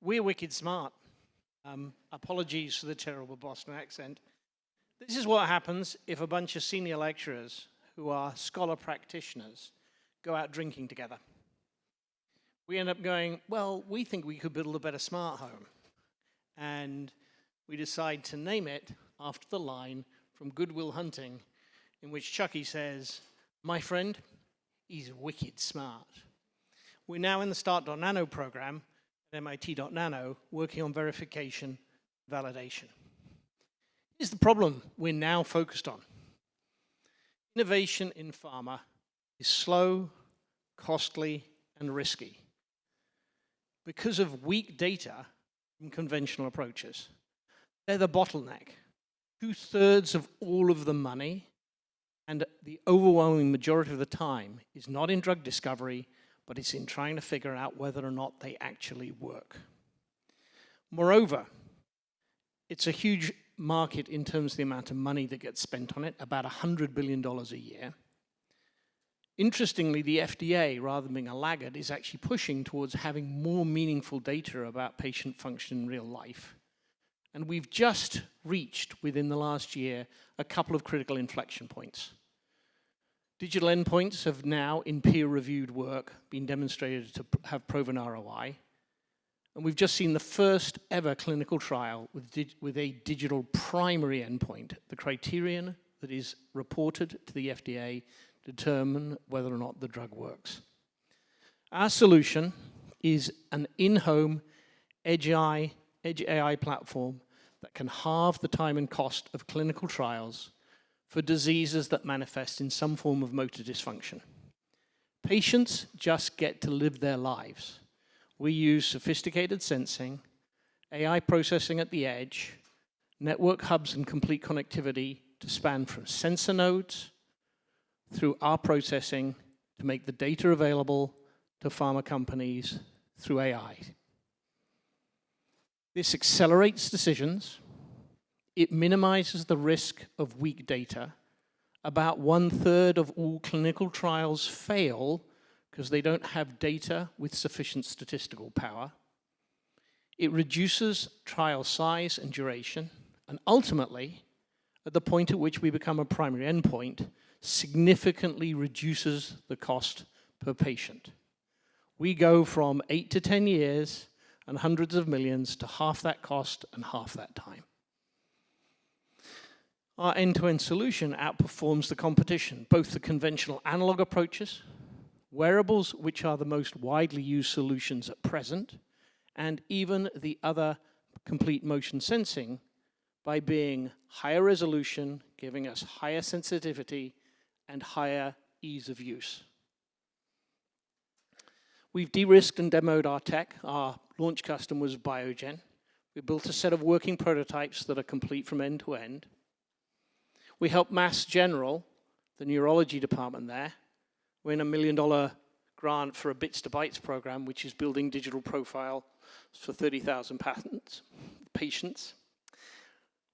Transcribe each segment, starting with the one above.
We're wicked smart. Apologies for the terrible Boston accent. This is what happens if a bunch of senior lecturers who are scholar practitioners go out drinking together. We end up going, well, we think we could build a better smart home. And we decide to name it after the line from Good Will Hunting, in which Chucky says, my friend, he's wicked smart. We're now in the Start.Nano program at MIT.Nano, working on verification, validation. Here's the problem we're now focused on. Innovation in pharma is slow, costly, and risky because of weak data from conventional approaches. They're the bottleneck. 2/3 of all of the money and the overwhelming majority of the time is not in drug discovery, but it's in trying to figure out whether or not they actually work. Moreover, it's a huge market in terms of the amount of money that gets spent on it, about $100 billion a year. Interestingly, the FDA, rather than being a laggard, is actually pushing towards having more meaningful data about patient function in real life. And we've just reached, within the last year, a couple of critical inflection points. Digital endpoints have now, in peer-reviewed work, been demonstrated to have proven ROI. And we've just seen the first ever clinical trial with a digital primary endpoint, the criterion that is reported to the FDA to determine whether or not the drug works. Our solution is an in-home edge AI platform that can halve the time and cost of clinical trials for diseases that manifest in some form of motor dysfunction. Patients just get to live their lives. We use sophisticated sensing, AI processing at the edge, network hubs and complete connectivity to span from sensor nodes through our processing to make the data available to pharma companies through AI. This accelerates decisions. It minimizes the risk of weak data. About 1/3 of all clinical trials fail because they don't have data with sufficient statistical power. It reduces trial size and duration, and ultimately, at the point at which we become a primary endpoint, significantly reduces the cost per patient. We go from 8 to 10 years and hundreds of millions to half that cost and half that time. Our end-to-end solution outperforms the competition, both the conventional analog approaches, wearables, which are the most widely used solutions at present, and even the other complete motion sensing by being higher resolution, giving us higher sensitivity and higher ease of use. We've de-risked and demoed our tech. Our launch custom was Biogen. We built a set of working prototypes that are complete from end to end. We helped Mass General, the neurology department there, win a $1 million grant for a Bits to Bytes program, which is building digital profile for 30,000 patients.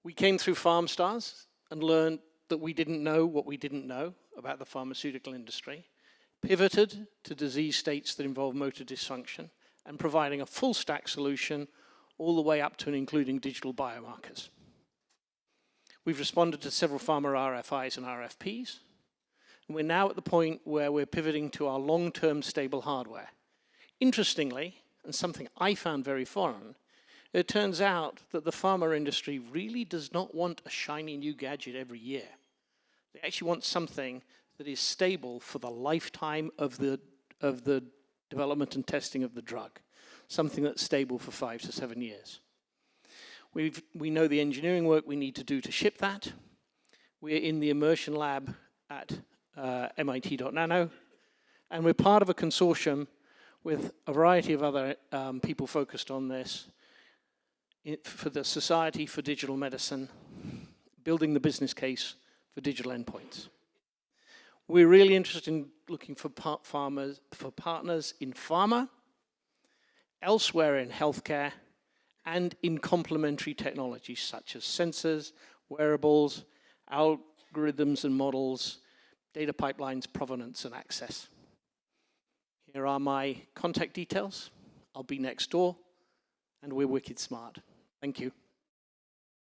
We came through FarmStars and learned that we didn't know what we didn't know about the pharmaceutical industry, pivoted to disease states that involve motor dysfunction, and providing a full stack solution all the way up to and including digital biomarkers. We've responded to several pharma RFIs and RFPs, and we're now at the point where we're pivoting to our long-term stable hardware. Interestingly, and something I found very foreign, it turns out that the pharma industry really does not want a shiny new gadget every year. They actually want something that is stable for the lifetime of the development and testing of the drug, something that's stable for 5 to 7 years. We know the engineering work we need to do to ship that. We're in the immersion lab at MIT.Nano, and we're part of a consortium with a variety of other people focused on this for the Society for Digital Medicine, building the business case for digital endpoints. We're really interested in looking for partners in pharma, elsewhere in healthcare, and in complementary technologies such as sensors, wearables, algorithms and models, data pipelines, provenance, and access. Here are my contact details. I'll be next door. and we're wicked smart. Thank you.